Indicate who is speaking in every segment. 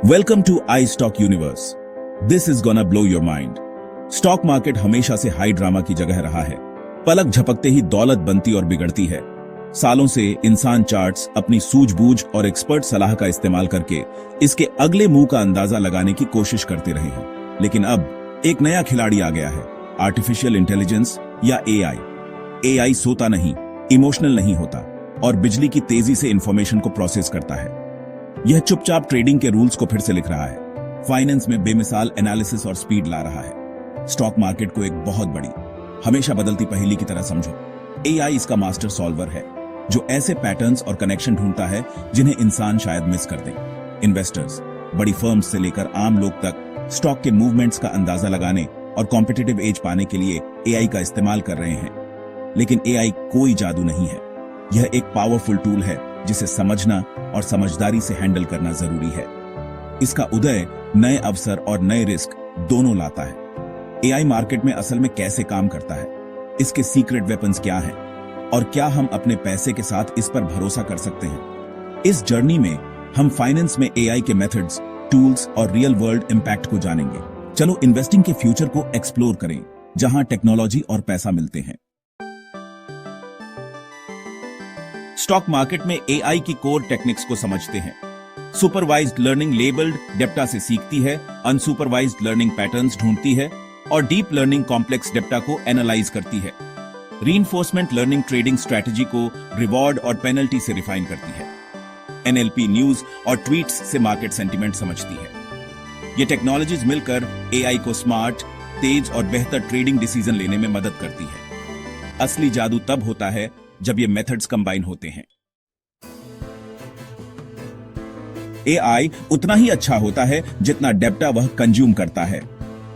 Speaker 1: Welcome to I stock universe. This is gonna blow your mind. Stock market हमेशा से high drama की जगह रहा है। पलक झपकते ही दौलत बनती और बिगड़ती है। सालों से इंसान चार्ट्स, अपनी सूझबूझ और एक्सपर्ट सलाह का इस्तेमाल करके इसके अगले मूव का अंदाजा लगाने की कोशिश करते रहे हैं। लेकिन अब एक नया खिलाड़ी आ गया है, आर्टिफिशियल इंटेलिजेंस या एआई। एआई सोता नहीं, इमोशनल नहीं होता और बिजली की तेजी से इंफॉर्मेशन को प्रोसेस करता है। यह चुपचाप ट्रेडिंग के रूल्स को फिर से लिख रहा है, फाइनेंस में बेमिसाल एनालिसिस और स्पीड ला रहा है। स्टॉक मार्केट को एक बहुत बड़ी, हमेशा बदलती पहेली की तरह समझो। एआई इसका मास्टर सॉल्वर है, जो ऐसे पैटर्न्स और कनेक्शन ढूंढता है जिन्हें इंसान शायद मिस कर दे। इन्वेस्टर्स, बड़ी फर्म्स से लेकर आम लोग तक स्टॉक के मूवमेंट्स का अंदाजा लगाने और कॉम्पिटिटिव एज पाने के लिए एआई का इस्तेमाल कर रहे हैं। लेकिन एआई कोई जादू नहीं है। यह एक पावरफुल टूल है जिसे समझना और समझदारी से हैंडल करना जरूरी है। इसका उदय नए अवसर और नए रिस्क दोनों लाता है। एआई मार्केट में असल में कैसे काम करता है, इसके सीक्रेट वेपन्स क्या हैं और क्या हम अपने पैसे के साथ इस पर भरोसा कर सकते हैं। इस जर्नी में हम फाइनेंस में एआई के मेथड्स, टूल्स और रियल वर्ल्ड इंपैक्ट को जानेंगे। चलो इन्वेस्टिंग के फ्यूचर को एक्सप्लोर करें, जहां टेक्नोलॉजी और पैसा मिलते हैं। स्टॉक मार्केट में एआई की कोर टेक्निक्स को समझते हैं। सुपरवाइज्ड लर्निंग लेबल्ड डेटा से सीखती है, अनसुपरवाइज्ड लर्निंग पैटर्न्स ढूंढती है और डीप लर्निंग कॉम्प्लेक्स डेटा को एनालाइज करती है। रीइंफोर्समेंट लर्निंग ट्रेडिंग स्ट्रैटेजी को रिवॉर्ड और पेनल्टी से रिफाइन करती है। एनएलपी न्यूज और ट्वीट्स से मार्केट सेंटिमेंट समझती है। ये टेक्नोलॉजीज मिलकर एआई को स्मार्ट, तेज और बेहतर ट्रेडिंग डिसीजन लेने में मदद करती है। असली जादू तब होता है जब ये मेथड्स कंबाइन होते हैं। एआई उतना ही अच्छा होता है जितना डेटा वह कंज्यूम करता है।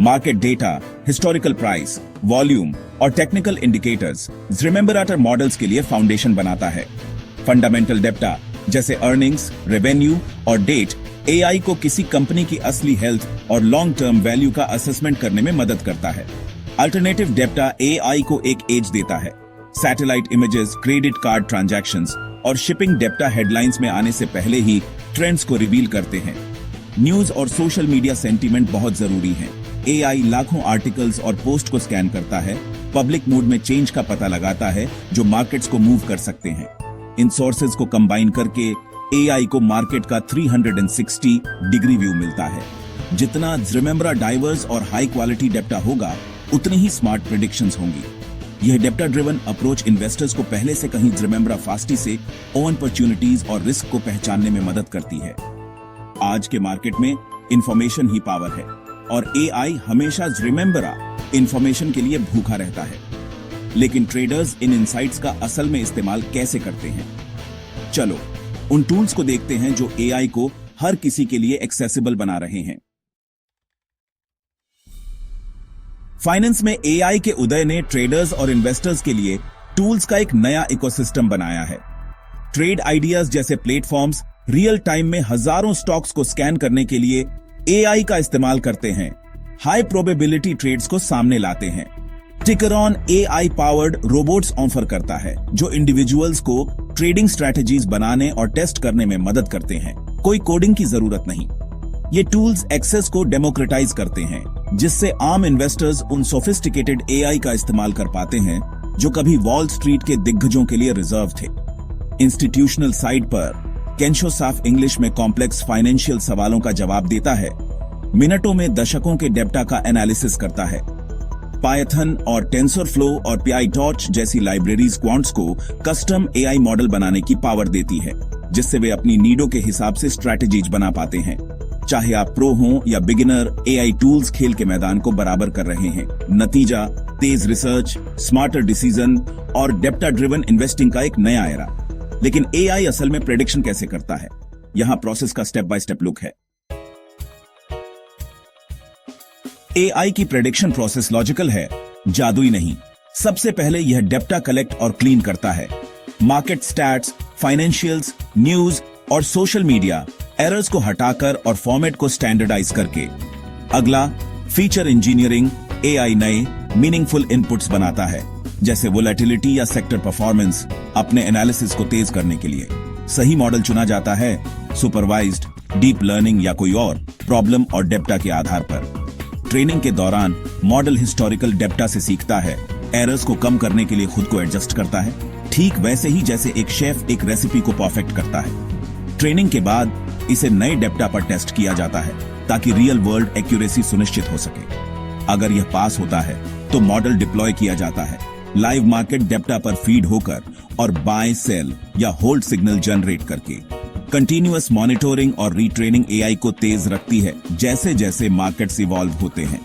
Speaker 1: Market data, historical price, volume और टेक्निकल इंडिकेटर्स ज़िमेम्बराटर मॉडल्स के लिए फाउंडेशन बनाता है। फंडामेंटल डेटा जैसे अर्निंग्स, रेवेन्यू और डेट एआई को किसी कंपनी की असली हेल्थ और लॉन्ग टर्म वैल्यू का असेसमेंट करने में मदद करता है। अल्टरनेटिव डेटा एआई को एक एज देता है। Satellite images, credit card transactions और शिपिंग डेटा हेडलाइंस में आने से पहले ही ट्रेंड्स को रिवील करते हैं। न्यूज और सोशल मीडिया सेंटीमेंट बहुत जरूरी है। एआई लाखों आर्टिकल्स और पोस्ट को स्कैन करता है, पब्लिक मूड में चेंज का पता लगाता है जो मार्केट्स को मूव कर सकते हैं। इन सोर्सेज को कंबाइन करके एआई को मार्केट का 360 डिग्री व्यू मिलता है। जितना ज़िमेम्बरा डाइवर्स और हाई क्वालिटी डेटा होगा, उतनी ही स्मार्ट प्रेडिक्शंस होंगी। यह डेटा ड्रिवन अप्रोच इन्वेस्टर्स को पहले से कहीं ज़िमेम्बरा फास्टी से अपॉर्चुनिटीज और रिस्क को पहचानने में मदद करती है। आज के मार्केट में इंफॉर्मेशन ही पावर है और एआई हमेशा ज़िमेम्बरा इंफॉर्मेशन के लिए भूखा रहता है। लेकिन ट्रेडर्स इन इनसाइट्स का असल में इस्तेमाल कैसे करते हैं? चलो उन टूल्स को देखते हैं जो एआई को हर किसी के लिए एक्सेसिबल बना रहे हैं। फाइनेंस में एआई के उदय ने ट्रेडर्स और इन्वेस्टर्स के लिए टूल्स का एक नया इकोसिस्टम बनाया है। ट्रेड आइडियाज जैसे प्लेटफॉर्म्स रियल टाइम में हजारों स्टॉक्स को स्कैन करने के लिए एआई का इस्तेमाल करते हैं, हाई प्रोबेबिलिटी ट्रेड्स को सामने लाते हैं। टिकरॉन एआई पावर्ड रोबोट्स ऑफर करता है जो इंडिविजुअल्स को ट्रेडिंग स्ट्रैटेजीज बनाने और टेस्ट करने में मदद करते हैं। कोई कोडिंग की जरूरत नहीं। ये टूल्स एक्सेस को डेमोक्रेटाइज करते हैं, जिससे आम इन्वेस्टर्स उन सोफिस्टिकेटेड एआई का इस्तेमाल कर पाते हैं जो कभी वॉल स्ट्रीट के दिग्गजों के लिए रिजर्व थे। इंस्टीट्यूशनल साइट पर केंशो साफ इंग्लिश में कॉम्प्लेक्स फाइनेंशियल सवालों का जवाब देता है, मिनटों में दशकों के डेटा का एनालिसिस करता है। पायथन और टेंसरफ्लो और PyTorch जैसी लाइब्रेरीज क्वांट्स को कस्टम एआई मॉडल बनाने की पावर देती है, जिससे वे अपनी नीडों के हिसाब से स्ट्रैटेजीज बना पाते हैं। चाहे आप प्रो हो या बिगिनर, एआई टूल्स खेल के मैदान को बराबर कर रहे हैं। नतीजा तेज रिसर्च, स्मार्टर डिसीजन और डेटा ड्रिवन इन्वेस्टिंग का एक नया एरा। लेकिन एआई असल में प्रेडिक्शन कैसे करता है? यहां प्रोसेस का स्टेप बाय स्टेप लुक है। एआई की प्रेडिक्शन प्रोसेस लॉजिकल है, जादुई नहीं। सबसे पहले यह डेटा कलेक्ट और क्लीन करता है। मार्केट स्टैट्स, फाइनेंशियल्स, न्यूज और सोशल मीडिया एरर्स को हटाकर और फॉर्मेट को स्टैंडर्डाइज करके। अगला फीचर इंजीनियरिंग, एआई नए मीनिंगफुल इनपुट्स बनाता है, जैसे वोलेटिलिटी या सेक्टर परफॉर्मेंस, अपने एनालिसिस को तेज करने के लिए। सही मॉडल चुना जाता है सुपरवाइज्ड, डीप लर्निंग या कोई और प्रॉब्लम और डेप्टा के आधार पर। ट्रेनिंग के दौरान मॉडल हिस्टोरिकल डेप्टा से सीखता है, एरर्स को कम करने के लिए खुद को एडजस्ट करता है, ठीक वैसे ही जैसे एक शेफ एक रेसिपी को परफेक्ट करता है। ट्रेनिंग के बाद इसे नए डेप्टा पर टेस्ट किया जाता है ताकि रियल वर्ल्ड एक्यूरेसी सुनिश्चित हो सके। अगर यह पास होता है तो मॉडल डिप्लॉय किया जाता है, लाइव मार्केट डेप्टा पर फीड होकर और बाय, सेल या होल्ड सिग्नल जनरेट करके। कंटिन्यूअस मॉनिटरिंग और रीट्रेनिंग एआई को तेज रखती है जैसे जैसे मार्केट्स इवॉल्व होते हैं।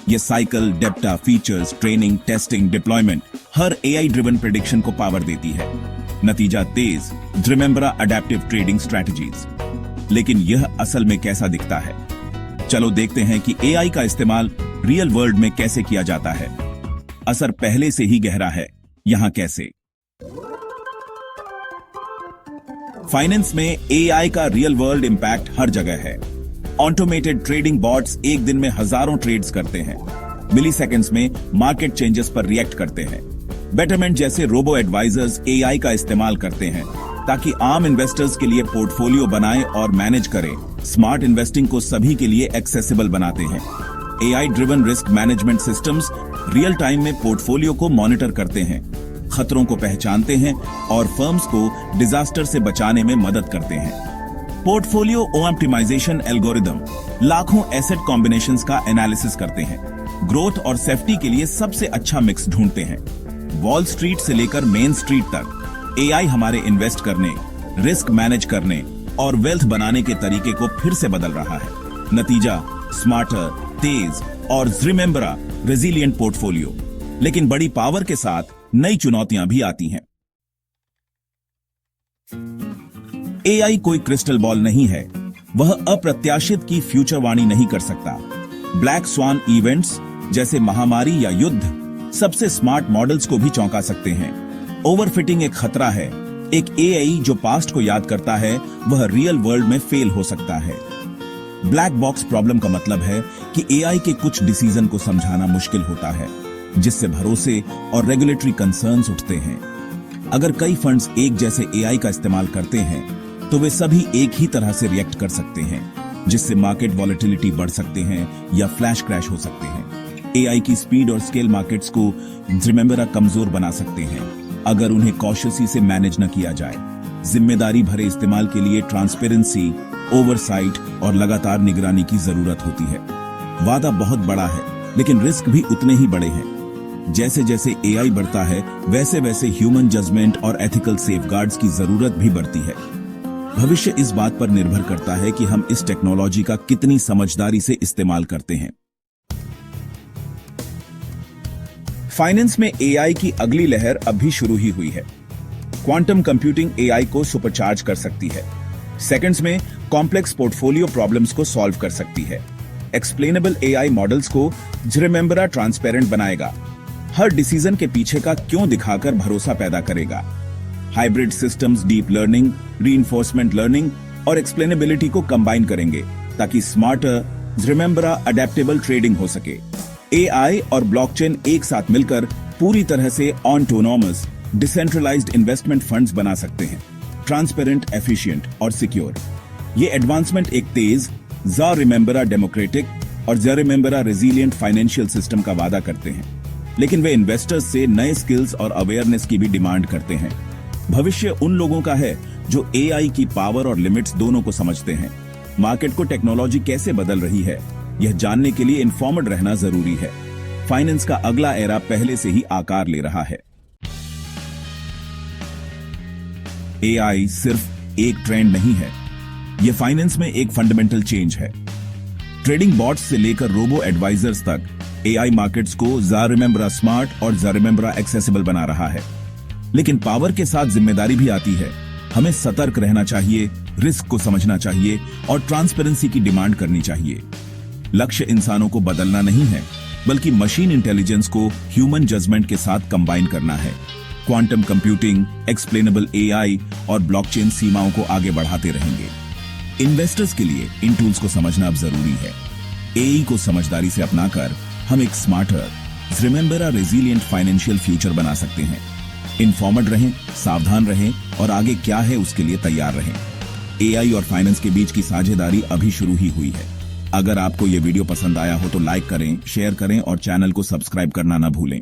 Speaker 1: ये साइकिल डेप्टा, फीचर्स, ट्रेनिंग, टेस्टिंग, डिप्लॉयमेंट हर एआई ड्रिवन प्रेडिक्शन को पावर देती है। नतीजा तेज, रिमेंबरा अडैप्टिव ट्रेडिंग स्ट्रैटेजीज। लेकिन यह असल में कैसा दिखता है? चलो देखते हैं कि एआई का इस्तेमाल रियल वर्ल्ड में कैसे किया जाता है। असर पहले से ही गहरा है, यहां कैसे? फाइनेंस में एआई का रियल वर्ल्ड इंपैक्ट हर जगह है। ऑटोमेटेड ट्रेडिंग बॉट्स एक दिन में हजारों ट्रेड्स करते हैं, मिली सेकेंड्स में मार्केट चेंजेस पर रिएक्ट करते हैं। बेटरमेंट जैसे रोबो एडवाइजर्स एआई का इस्तेमाल करते हैं ताकि आम इन्वेस्टर्स के लिए पोर्टफोलियो बनाएं और मैनेज करें। स्मार्ट इन्वेस्टिंग को सभी के लिए एक्सेसिबल बनाते हैं। AI driven risk management systems real time में पोर्टफोलियो को मॉनिटर करते हैं, खतरों को पहचानते हैं और फर्म्स को डिजास्टर से बचाने में मदद करते हैं। पोर्टफोलियो ऑप्टिमाइजेशन एल्गोरिदम लाखों एसेट कॉम्बिनेशंस का एनालिसिस करते हैं, ग्रोथ और सेफ्टी के लिए सबसे अच्छा मिक्स ढूंढते हैं। वॉल स्ट्रीट से लेकर मेन स्ट्रीट तक एआई हमारे इन्वेस्ट करने, रिस्क मैनेज करने और वेल्थ बनाने के तरीके को फिर से बदल रहा है। नतीजा स्मार्टर, तेज और रिमेंबरा रेजिलिएंट पोर्टफोलियो। लेकिन बड़ी पावर के साथ नई चुनौतियां भी आती हैं। एआई कोई क्रिस्टल बॉल नहीं है, वह अप्रत्याशित की फ्यूचरवाणी नहीं कर सकता। ब्लैक स्वान इवेंट्स जैसे महामारी या युद्ध सबसे स्मार्ट मॉडल्स को भी चौंका सकते हैं। ओवरफिटिंग एक खतरा है। एक एआई जो पास्ट को याद करता है वह रियल वर्ल्ड में फेल हो सकता है। ब्लैक बॉक्स प्रॉब्लम का मतलब है कि एआई के कुछ डिसीजन को समझाना मुश्किल होता है, जिससे भरोसे और रेगुलेटरी कंसर्न्स उठते हैं। अगर कई फंड्स एक जैसे एआई का इस्तेमाल करते हैं तो वे सभी एक ही तरह से रिएक्ट कर सकते हैं, जिससे मार्केट वॉलेटिलिटी बढ़ सकते हैं या फ्लैश क्रैश हो सकते हैं। एआई की स्पीड और स्केल मार्केट्स को रिमेंबरा कमजोर बना सकते हैं अगर उन्हें कॉशियसली से मैनेज न किया जाए। जिम्मेदारी भरे इस्तेमाल के लिए ट्रांसपेरेंसी, ओवरसाइट और लगातार निगरानी की जरूरत होती है। वादा बहुत बड़ा है, लेकिन रिस्क भी उतने ही बड़े हैं। जैसे जैसे एआई बढ़ता है वैसे वैसे ह्यूमन जजमेंट और एथिकल सेफगार्ड्स की जरूरत भी बढ़ती है। भविष्य इस बात पर निर्भर करता है कि हम इस टेक्नोलॉजी का कितनी समझदारी से इस्तेमाल करते हैं। फाइनेंस में एआई की अगली लहर अब भी शुरू ही हुई है। क्वांटम कंप्यूटिंग एआई को सुपरचार्ज कर सकती है, सेकंड्स में कॉम्प्लेक्स पोर्टफोलियो प्रॉब्लम्स को सॉल्व कर सकती है। एक्सप्लेनेबल एआई मॉडल्स को रिमेंबरा ट्रांसपेरेंट बनाएगा, हर डिसीजन के पीछे का क्यों दिखाकर भरोसा पैदा करेगा। Hybrid systems deep learning, reinforcement learning और एक्सप्लेनेबिलिटी को कंबाइन करेंगे ताकि स्मार्टर, रिमेंबरा अडेप्टेबल ट्रेडिंग हो सके। एआई और ब्लॉकचेन एक साथ मिलकर पूरी तरह से ऑटोनॉमस डिसेंट्रलाइज्ड इन्वेस्टमेंट फंड्स बना सकते हैं, ट्रांसपेरेंट, एफिशिएंट और सिक्योर। ये एडवांसमेंट एक तेज रिमेंबरा डेमोक्रेटिक और रिमेंबरा रेजिलिएंट फाइनेंशियल सिस्टम का वादा करते हैं, लेकिन वे इन्वेस्टर्स से नए स्किल्स और अवेयरनेस की भी डिमांड करते हैं। भविष्य उन लोगों का है जो एआई की पावर और लिमिट्स दोनों को समझते हैं। मार्केट को टेक्नोलॉजी कैसे बदल रही है, यह जानने के लिए इन्फॉर्मड रहना जरूरी है। फाइनेंस का अगला एरा पहले से ही आकार ले रहा है। एआई सिर्फ एक ट्रेंड नहीं है, यह फाइनेंस में एक फंडामेंटल चेंज है। ट्रेडिंग बॉट्स से लेकर रोबो एडवाइजर्स तक एआई मार्केट्स को रिमेंबरा स्मार्ट और रिमेंबरा एक्सेसिबल बना रहा है। लेकिन पावर के साथ जिम्मेदारी भी आती है। हमें सतर्क रहना चाहिए, रिस्क को समझना चाहिए और ट्रांसपेरेंसी की डिमांड करनी चाहिए। लक्ष्य इंसानों को बदलना नहीं है, बल्कि मशीन इंटेलिजेंस को ह्यूमन जजमेंट के साथ कंबाइन करना है। क्वांटम कंप्यूटिंग, एक्सप्लेनेबल एआई और ब्लॉकचेन सीमाओं को आगे बढ़ाते रहेंगे। इन्वेस्टर्स के लिए इन टूल्स को समझना अब जरूरी है। एआई को समझदारी से अपनाकर हम एक स्मार्टर, रिमेंबरा रेजिलिएंट फाइनेंशियल फ्यूचर बना सकते हैं। इन्फॉर्मड रहें, सावधान रहें और आगे क्या है उसके लिए तैयार रहें। एआई और फाइनेंस के बीच की साझेदारी अभी शुरू ही हुई है। अगर आपको ये वीडियो पसंद आया हो तो लाइक करें, शेयर करें और चैनल को सब्सक्राइब करना न भूलें।